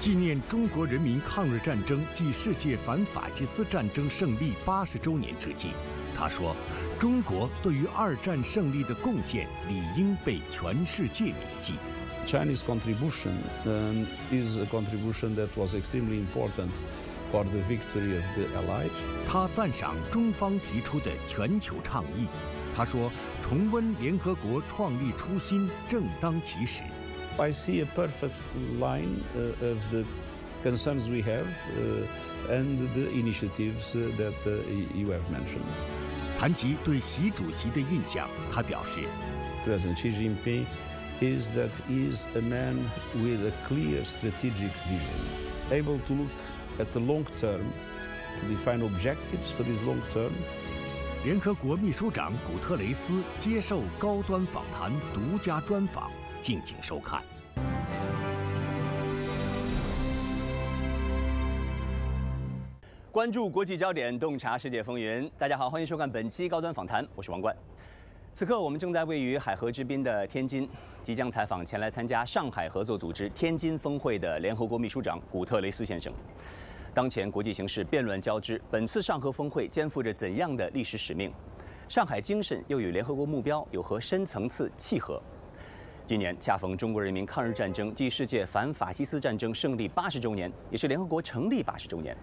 纪念中国人民抗日战争暨世界反法西斯战争胜利80周年之际，他说：“中国对于二战胜利的贡献理应被全世界铭记。” Chinese contribution is a contribution that was extremely important for the victory of the Allies. 他赞赏中方提出的全球倡议。他说：“重温联合国创立初心，正当其时。” I see a perfect line of the concerns we have and the initiatives that you have mentioned. 谈及对习主席的印象，他表示 President Xi Jinping is that he is a man with a clear strategic vision, able to look at the long term, to define objectives for this long term. 联合国秘书长古特雷斯接受高端访谈独家专访，敬请收看。关注国际焦点，洞察世界风云。大家好，欢迎收看本期高端访谈，我是王冠。此刻我们正在位于海河之滨的天津，即将采访前来参加上海合作组织天津峰会的联合国秘书长古特雷斯先生。当前国际形势变乱交织，本次上合峰会肩负着怎样的历史使命？上海精神又与联合国目标有何深层次契合？今年恰逢中国人民抗日战争暨世界反法西斯战争胜利80周年，也是联合国成立80周年。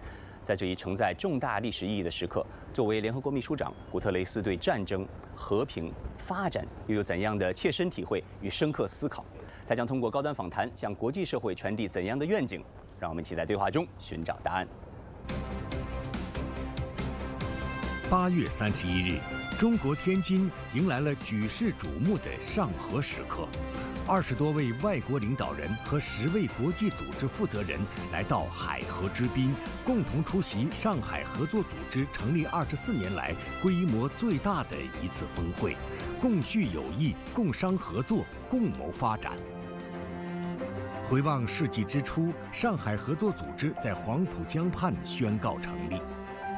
在这一承载重大历史意义的时刻，作为联合国秘书长，古特雷斯对战争、和平、发展又有怎样的切身体会与深刻思考？他将通过高端访谈向国际社会传递怎样的愿景？让我们一起在对话中寻找答案。8月31日，中国天津迎来了举世瞩目的上合时刻。20多位外国领导人和10位国际组织负责人来到海河之滨，共同出席上海合作组织成立24年来规模最大的一次峰会，共叙友谊，共商合作，共谋发展。回望世纪之初，上海合作组织在黄浦江畔宣告成立。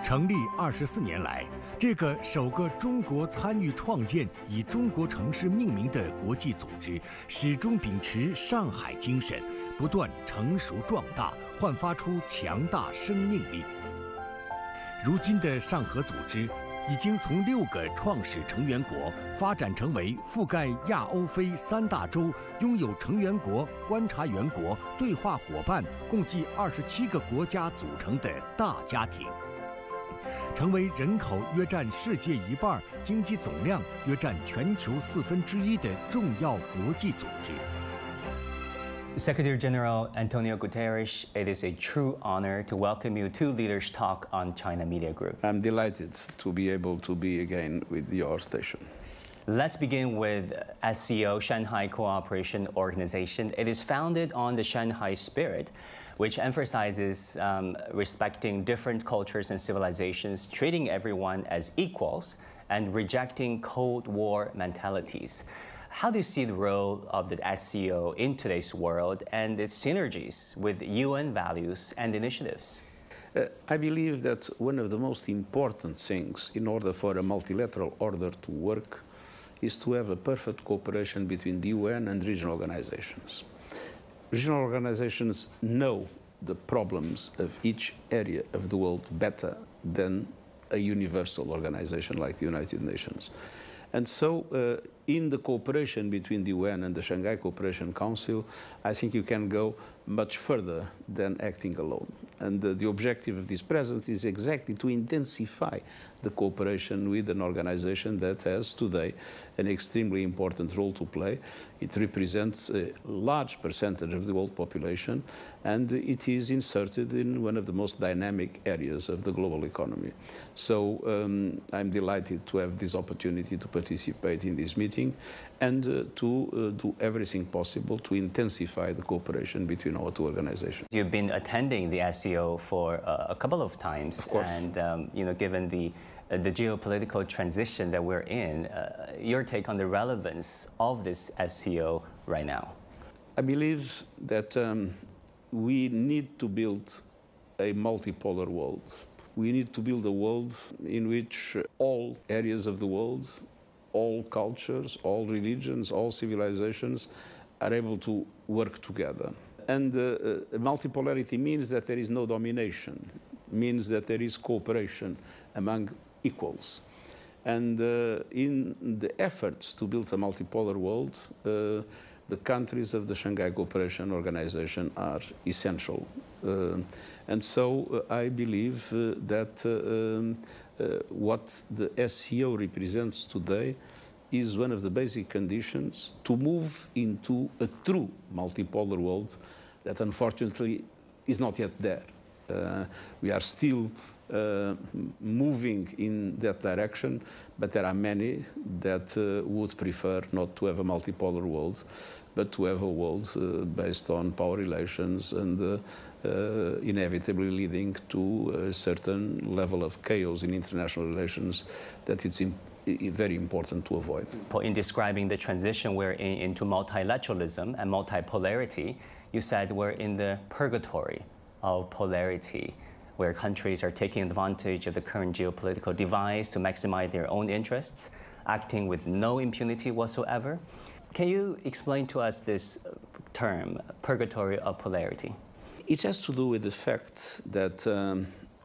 成立24年来，这个首个中国参与创建以中国城市命名的国际组织，始终秉持上海精神，不断成熟壮大，焕发出强大生命力。如今的上合组织已经从6个创始成员国发展成为覆盖亚欧非3大洲，拥有成员国、观察员国、对话伙伴共计27个国家组成的大家庭。成为人口约占世界1半、经济总量约占全球1/4的重要国际组织。Secretary General Antonio Guterres, it is a true honor to welcome you to Leaders Talk on China Media Group. I'm delighted to be able to be again with your station. Let's begin with SCO, Shanghai Cooperation Organization. It is founded on the Shanghai spirit, which emphasizes respecting different cultures and civilizations, treating everyone as equals, and rejecting Cold War mentalities. How do you see the role of the SCO in today's world and its synergies with UN values and initiatives? I believe that one of the most important things in order for a multilateral order to work is to have a perfect cooperation between the UN and regional organizations. Regional organizations know the problems of each area of the world better than a universal organization like the United Nations. And so in the cooperation between the UN and the Shanghai Cooperation Council, I think you can go much further than acting alone. And the objective of this presence is exactly to intensify the cooperation with an organization that has today an extremely important role to play. It represents a large percentage of the world population, and it is inserted in one of the most dynamic areas of the global economy. So I'm delighted to have this opportunity to participate in this meeting and to do everything possible to intensify the cooperation between our two organizations. You've been attending the SCO for a couple of times, of course. And given the geopolitical transition that we're in, your take on the relevance of this SCO right now? I believe that we need to build a multipolar world. We need to build a world in which all areas of the world, all cultures, all religions, all civilizations are able to work together. And multipolarity means that there is no domination, means that there is cooperation among equals. And in the efforts to build a multipolar world, the countries of the Shanghai Cooperation Organization are essential. And so I believe that what the SCO represents today is one of the basic conditions to move into a true multipolar world that unfortunately is not yet there. We are still moving in that direction, but there are many that would prefer not to have a multipolar world, but to have a world based on power relations and inevitably leading to a certain level of chaos in international relations that it's very important to avoid. In describing the transition we're into multilateralism and multipolarity, you said we're in the purgatory of polarity, where countries are taking advantage of the current geopolitical device to maximize their own interests, acting with no impunity whatsoever. Can you explain to us this term, purgatory of polarity? It has to do with the fact that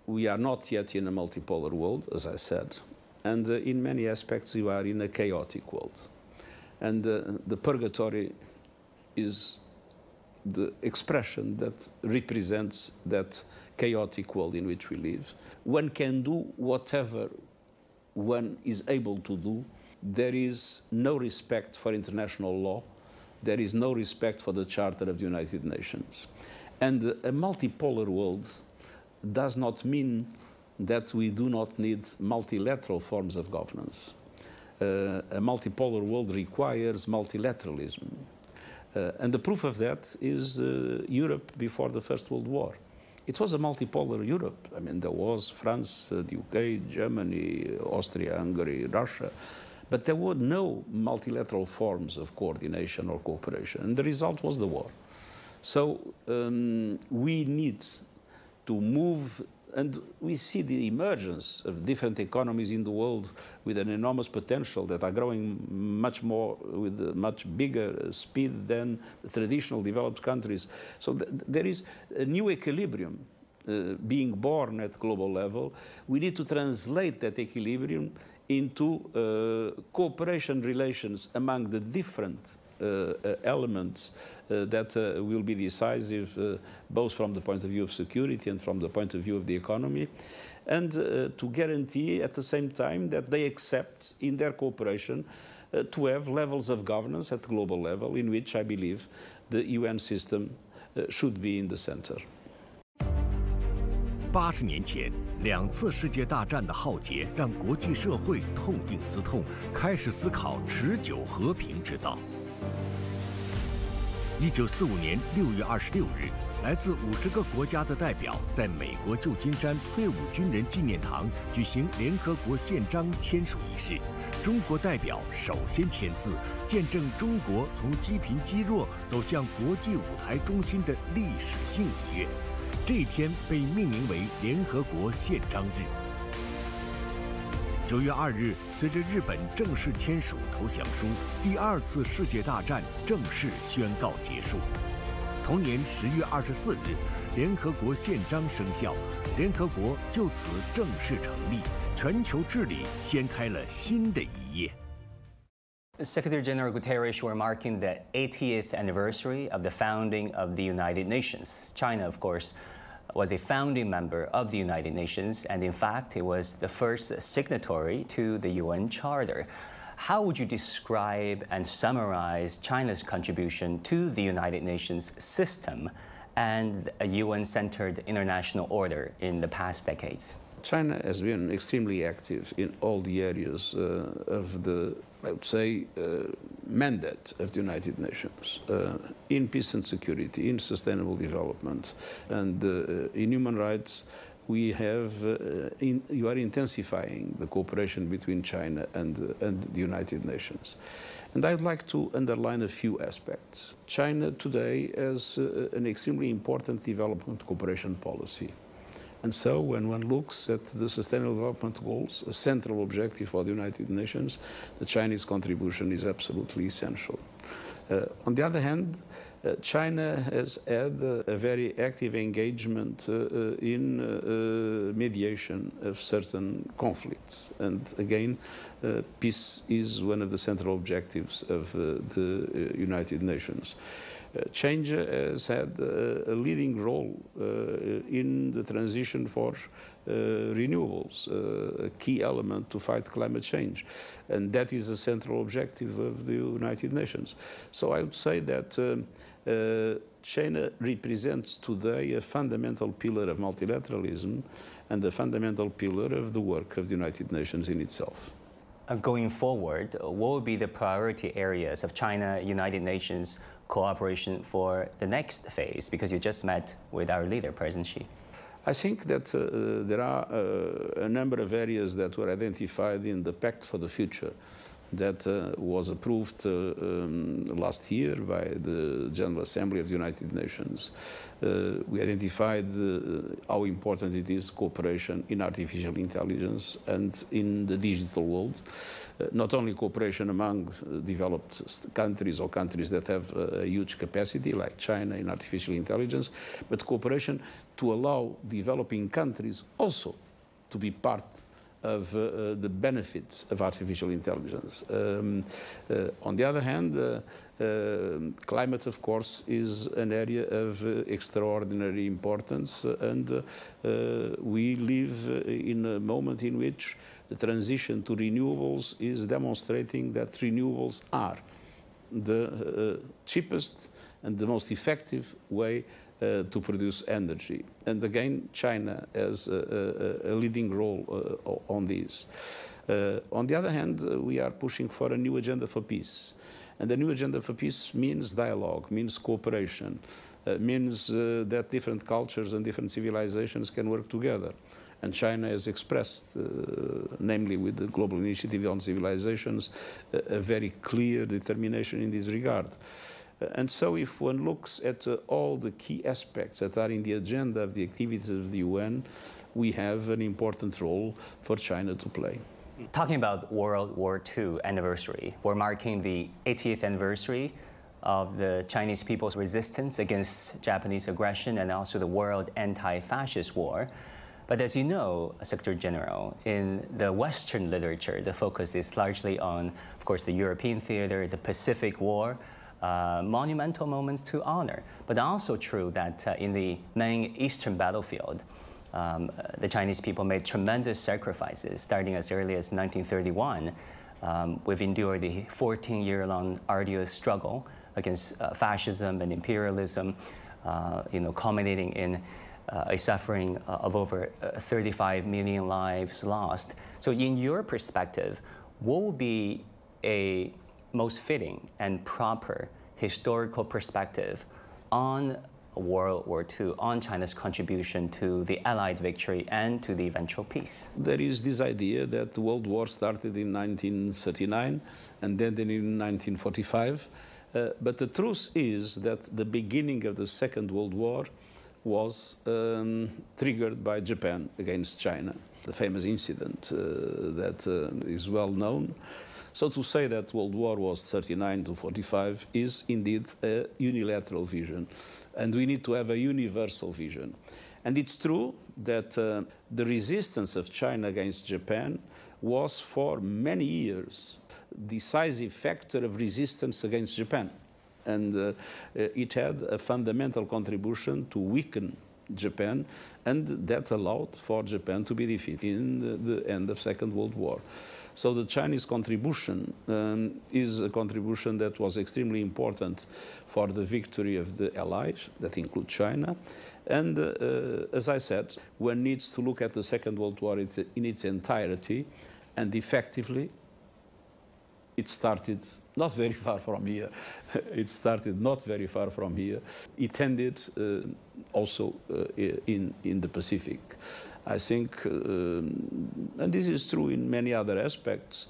we are not yet in a multipolar world, as I said, and in many aspects we are in a chaotic world. And the purgatory is the expression that represents that chaotic world in which we live. One can do whatever one is able to do. There is no respect for international law. There is no respect for the Charter of the United Nations. And a multipolar world does not mean that we do not need multilateral forms of governance. A multipolar world requires multilateralism. And the proof of that is Europe before the First World War. It was a multipolar Europe. I mean, there was France, the UK, Germany, Austria, Hungary, Russia. But there were no multilateral forms of coordination or cooperation. And the result was the war. So we need to move, and we see the emergence of different economies in the world with an enormous potential that are growing much more, with a much bigger speed than the traditional developed countries. So there is a new equilibrium being born at global level. We need to translate that equilibrium into cooperation relations among the different elements that will be decisive both from the point of view of security and from the point of view of the economy, and to guarantee at the same time that they accept in their cooperation to have levels of governance at global level in which I believe the UN system should be in the center. 80年前，2次世界大战的浩劫让国际社会痛定思痛，开始思考持久和平之道。1945年6月26日，来自50个国家的代表在美国旧金山退伍军人纪念堂举行联合国宪章签署仪式。中国代表首先签字，见证中国从积贫积弱走向国际舞台中心的历史性一跃。这一天被命名为联合国宪章日。9月2日，随着日本正式签署投降书，第2次世界大战正式宣告结束。同年10月24日，联合国宪章生效，联合国就此正式成立，全球治理掀开了新的一页。Secretary General Guterres, we're marking the 80th anniversary of the founding of the United Nations. China, of course, was a founding member of the United Nations, and in fact, it was the first signatory to the UN Charter. How would you describe and summarize China's contribution to the United Nations system and a UN-centered international order in the past decades? China has been extremely active in all the areas of the, I would say, mandate of the United Nations, in peace and security, in sustainable development, and in human rights. We have, you are intensifying the cooperation between China and the United Nations. And I'd like to underline a few aspects. China today has an extremely important development cooperation policy. And so when one looks at the Sustainable Development Goals, a central objective for the United Nations, the Chinese contribution is absolutely essential. On the other hand, China has had a very active engagement in mediation of certain conflicts. And again, peace is one of the central objectives of the United Nations. China has had a leading role in the transition for renewables, a key element to fight climate change. And that is a central objective of the United Nations. So I would say that China represents today a fundamental pillar of multilateralism and a fundamental pillar of the work of the United Nations in itself. Going forward, what would be the priority areas of China-United Nations cooperation for the next phase? Because you just met with our leader, President Xi. I think that there are a number of areas that were identified in the Pact for the Future that was approved last year by the General Assembly of the United Nations. We identified how important it is cooperation in artificial intelligence and in the digital world. Not only cooperation among developed countries or countries that have a huge capacity like China in artificial intelligence, but cooperation to allow developing countries also to be part of the benefits of artificial intelligence. On the other hand, climate, of course, is an area of extraordinary importance, and we live in a moment in which the transition to renewables is demonstrating that renewables are the cheapest and the most effective way to produce energy. And again, China has a leading role on this. On the other hand, we are pushing for a new agenda for peace. And the new agenda for peace means dialogue, means cooperation, means that different cultures and different civilizations can work together. And China has expressed, namely with the Global Initiative on Civilizations, a very clear determination in this regard. And so if one looks at all the key aspects that are in the agenda of the activities of the UN, we have an important role for China to play. Talking about World War II anniversary, we're marking the 80th anniversary of the Chinese people's resistance against Japanese aggression and also the World Anti-Fascist War. But as you know, Secretary General, in the Western literature, the focus is largely on, of course, the European theater, the Pacific War, monumental moments to honor. But also true that in the main Eastern battlefield, the Chinese people made tremendous sacrifices, starting as early as 1931. We've endured the 14-year-long arduous struggle against fascism and imperialism, culminating in a suffering of over 35 million lives lost. So in your perspective, what would be a most fitting and proper historical perspective on World War II, on China's contribution to the Allied victory and to the eventual peace? There is this idea that the World War started in 1939 and then in 1945. But the truth is that the beginning of the Second World War was triggered by Japan against China, the famous incident that is well known. So to say that World War was 39 to 45 is indeed a unilateral vision, and we need to have a universal vision. And it's true that the resistance of China against Japan was for many years a decisive factor of resistance against Japan. And it had a fundamental contribution to weaken Japan, and that allowed for Japan to be defeated in the end of Second World War. So the Chinese contribution is a contribution that was extremely important for the victory of the Allies, that include China. And as I said, one needs to look at the Second World War in its entirety, and effectively it started not very far from here. It started not very far from here. It ended also in the Pacific. I think, and this is true in many other aspects,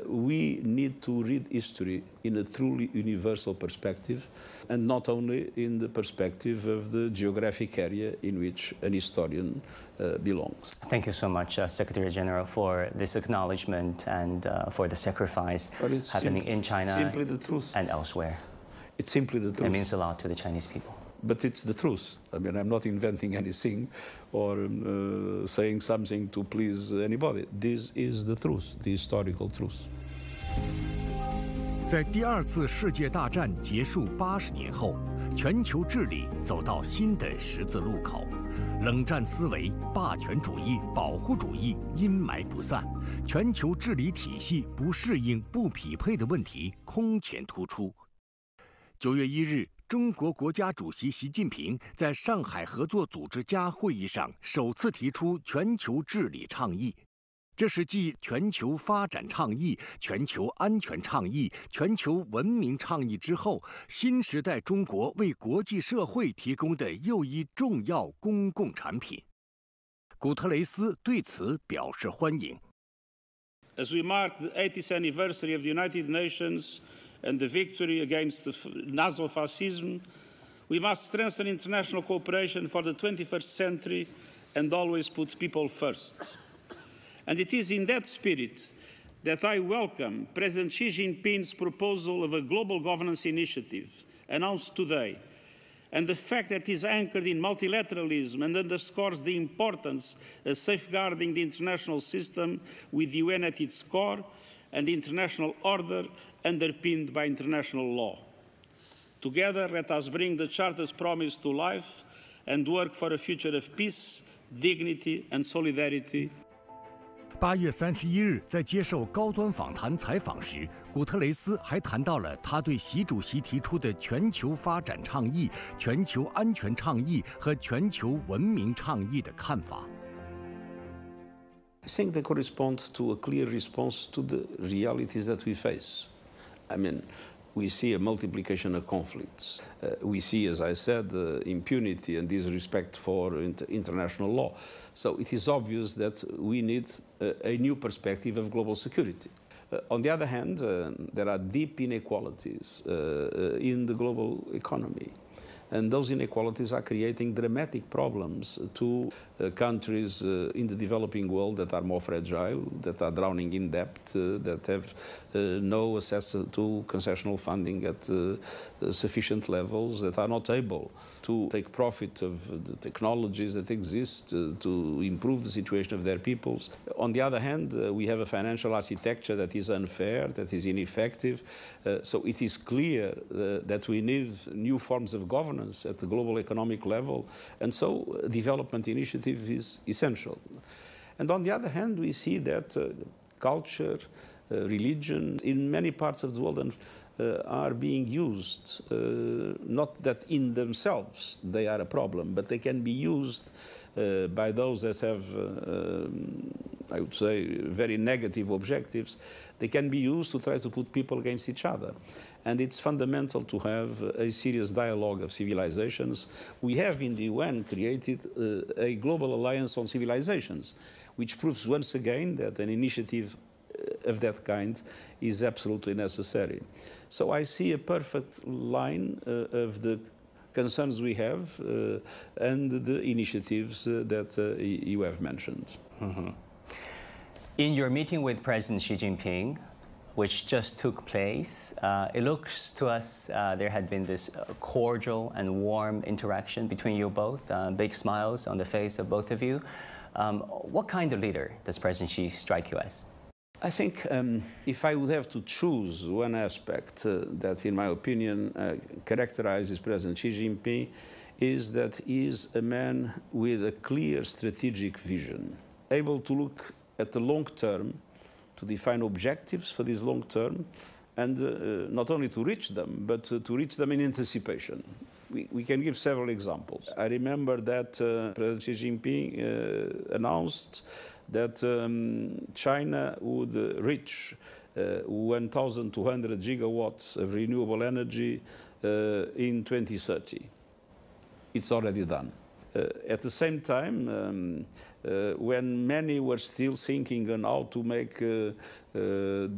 we need to read history in a truly universal perspective, and not only in the perspective of the geographic area in which an historian belongs. Thank you so much, Secretary General, for this acknowledgement and for the sacrifice happening in China simply the truth. And elsewhere. It's simply the truth. It means a lot to the Chinese people. But it's the truth. I mean, I'm not inventing anything or saying something to please anybody. This is the truth, the historical truth. 在第二次世界大战结束80年后，全球治理走到新的十字路口，冷战思维、霸权主义、保护主义阴霾不散，全球治理体系不适应、不匹配的问题空前突出。9月1日。中国国家主席习近平在上海合作组织家会议上首次提出全球治理倡议，这是继全球发展倡议、全球安全倡议、全球文明倡议之后，新时代中国为国际社会提供的又一重要公共产品。古特雷斯对此表示欢迎。As we mark the 80th anniversary of the United Nations and the victory against Nazi-fascism, we must strengthen international cooperation for the 21st century and always put people first. And it is in that spirit that I welcome President Xi Jinping's proposal of a global governance initiative announced today, and the fact that it is anchored in multilateralism and underscores the importance of safeguarding the international system with the UN at its core and the international order underpinned by international law. Together, let us bring the Charter's promise to life and work for a future of peace, dignity and solidarity. 8月31日，在接受高端访谈采访时，古特雷斯还谈到了他对习主席提出的全球发展倡议、全球安全倡议和全球文明倡议的看法。I think they correspond to a clear response to the realities that we face. I mean, we see a multiplication of conflicts. We see, as I said, impunity and disrespect for international law. So it is obvious that we need a new perspective of global security. On the other hand, there are deep inequalities in the global economy. And those inequalities are creating dramatic problems to countries in the developing world that are more fragile, that are drowning in debt, that have no access to concessional funding at sufficient levels, that are not able to take profit of the technologies that exist to improve the situation of their peoples. On the other hand, we have a financial architecture that is unfair, that is ineffective. So it is clear that we need new forms of governance at the global economic level, and so development initiative is essential. And on the other hand, we see that culture, religion in many parts of the world are being used, not that in themselves they are a problem, but they can be used by those that have, I would say, very negative objectives. They can be used to try to put people against each other. And it's fundamental to have a serious dialogue of civilizations. We have in the UN created a global alliance on civilizations, which proves once again that an initiative of that kind is absolutely necessary. So I see a perfect line of the concerns we have and the initiatives that you have mentioned. Mm-hmm. In your meeting with President Xi Jinping, which just took place, it looks to us there had been this cordial and warm interaction between you both, big smiles on the face of both of you. What kind of leader does President Xi strike you as? I think if I would have to choose one aspect that, in my opinion, characterizes President Xi Jinping, is that he is a man with a clear strategic vision, able to look at the long term, to define objectives for this long term, and not only to reach them, but to reach them in anticipation. We can give several examples. I remember that President Xi Jinping announced that China would reach 1,200 gigawatts of renewable energy in 2030. It's already done. At the same time, when many were still thinking on how to make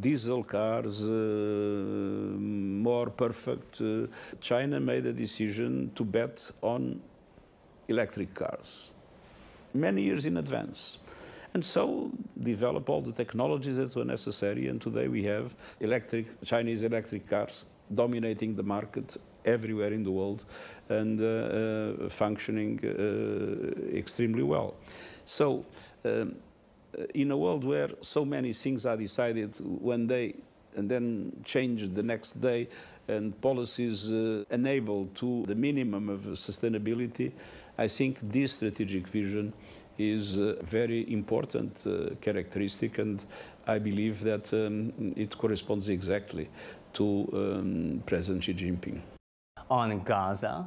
diesel cars more perfect, China made a decision to bet on electric cars many years in advance. And so develop all the technologies that were necessary, and today we have Chinese electric cars dominating the market everywhere in the world and functioning extremely well. So in a world where so many things are decided one day and then changed the next day, and policies enable to the minimum of sustainability, I think this strategic vision is a very important characteristic, and I believe that it corresponds exactly to President Xi Jinping. On Gaza,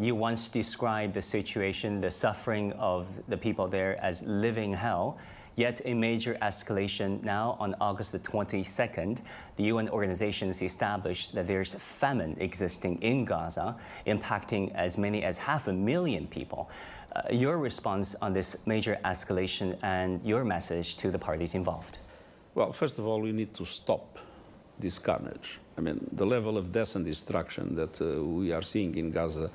you once described the situation, the suffering of the people there as living hell. Yet a major escalation now on August the 22nd. The UN organizations established that there's famine existing in Gaza, impacting as many as 500,000 people. Your response on this major escalation and your message to the parties involved? Well, first of all, we need to stop this carnage. I mean, the level of death and destruction that we are seeing in Gaza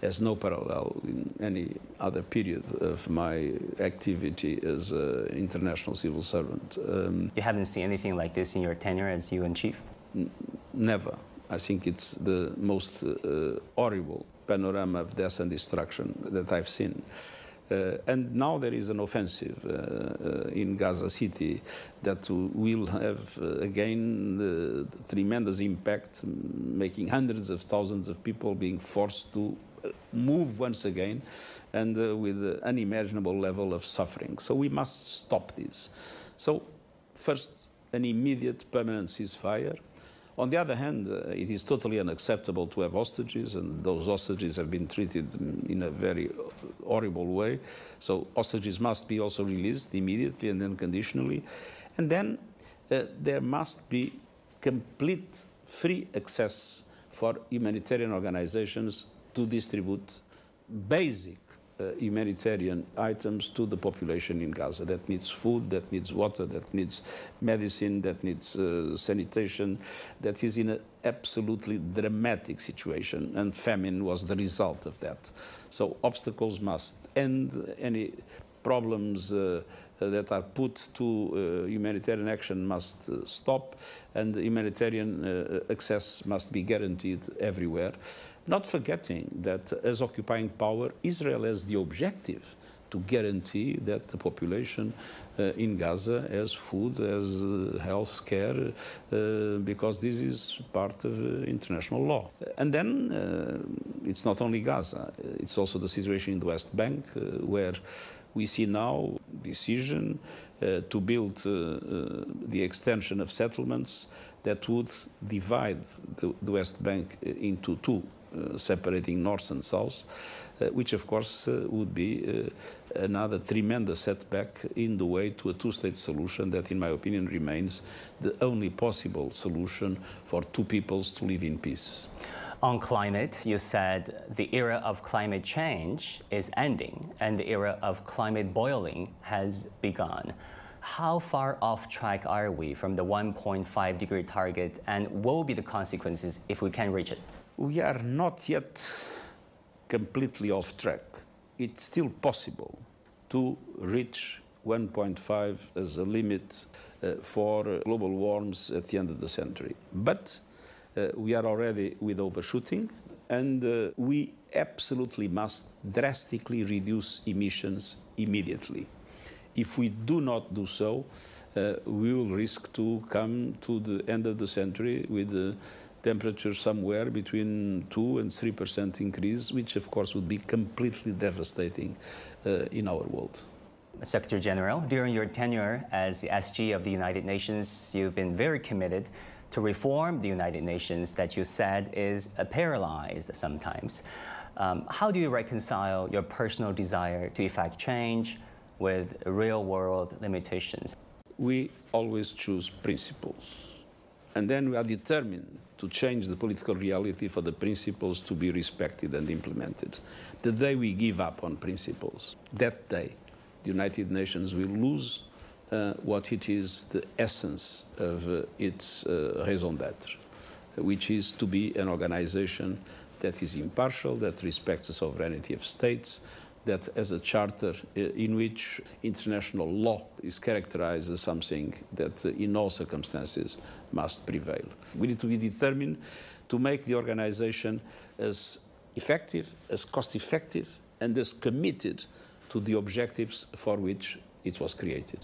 has no parallel in any other period of my activity as an international civil servant. You haven't seen anything like this in your tenure as UN chief? Never. I think it's the most horrible panorama of death and destruction that I've seen. And now there is an offensive in Gaza City that will have, again, the tremendous impact, making hundreds of thousands of people being forced to move once again, and with an unimaginable level of suffering. So we must stop this. So first, an immediate permanent ceasefire. On the other hand, it is totally unacceptable to have hostages, and those hostages have been treated in a very horrible way. So hostages must be also released immediately and unconditionally. And then there must be complete free access for humanitarian organizations to distribute basic humanitarian items to the population in Gaza that needs food, that needs water, that needs medicine, that needs sanitation, that is in an absolutely dramatic situation, and famine was the result of that. So obstacles must end, any problems that are put to humanitarian action must stop, and humanitarian access must be guaranteed everywhere. Not forgetting that as occupying power, Israel has the objective to guarantee that the population in Gaza has food, has health care, because this is part of international law. And then it's not only Gaza, it's also the situation in the West Bank, where we see now decision to build the extension of settlements that would divide the West Bank into two, separating north and south, which of course would be another tremendous setback in the way to a two-state solution that, in my opinion, remains the only possible solution for two peoples to live in peace. On climate, you said the era of climate change is ending and the era of climate boiling has begun. How far off track are we from the 1.5 degree target, and what will be the consequences if we can reach it? We are not yet completely off track. It's still possible to reach 1.5 as a limit for global warming at the end of the century. But we are already with overshooting, and we absolutely must drastically reduce emissions immediately. If we do not do so, we will risk to come to the end of the century with the temperature somewhere between 2 and 3% increase, which of course would be completely devastating in our world. Secretary General, during your tenure as the SG of the United Nations, you've been very committed to reform the United Nations that you said is paralyzed sometimes. How do you reconcile your personal desire to effect change with real-world limitations? We always choose principles, and then we are determined to change the political reality for the principles to be respected and implemented. The day we give up on principles, that day the United Nations will lose what it is the essence of its raison d'être, which is to be an organization that is impartial, that respects the sovereignty of states, that has a charter in which international law is characterized as something that in all circumstances must prevail. We need to be determined to make the organization as effective, as cost-effective, and as committed to the objectives for which it was created.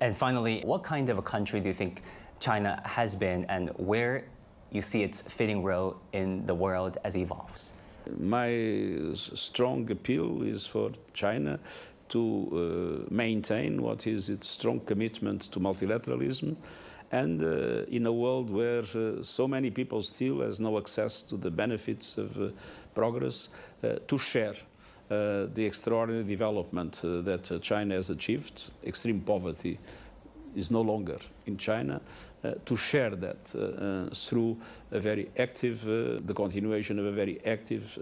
And finally, what kind of a country do you think China has been, and where you see its fitting role in the world as it evolves? My strong appeal is for China to maintain what is its strong commitment to multilateralism, and in a world where so many people still has no access to the benefits of progress, to share the extraordinary development that China has achieved. Extreme poverty is no longer in China, to share that through a very active, the continuation of a very active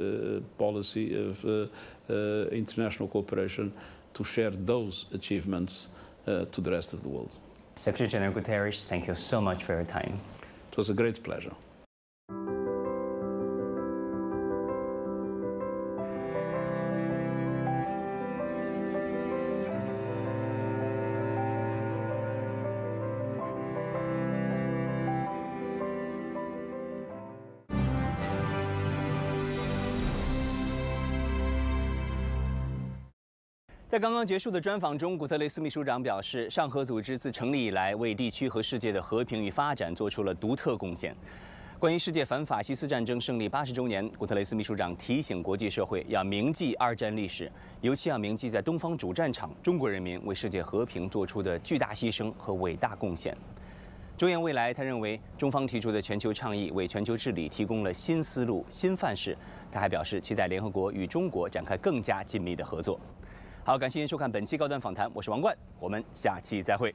policy of international cooperation, to share those achievements to the rest of the world. Secretary General Guterres, thank you so much for your time. It was a great pleasure. 在刚刚结束的专访中，古特雷斯秘书长表示，上合组织自成立以来，为地区和世界的和平与发展做出了独特贡献。关于世界反法西斯战争胜利80周年，古特雷斯秘书长提醒国际社会要铭记二战历史，尤其要铭记在东方主战场中国人民为世界和平做出的巨大牺牲和伟大贡献。着眼未来，他认为中方提出的全球倡议为全球治理提供了新思路、新范式。他还表示，期待联合国与中国展开更加紧密的合作。好，感谢您收看本期高端访谈，我是王冠，我们下期再会。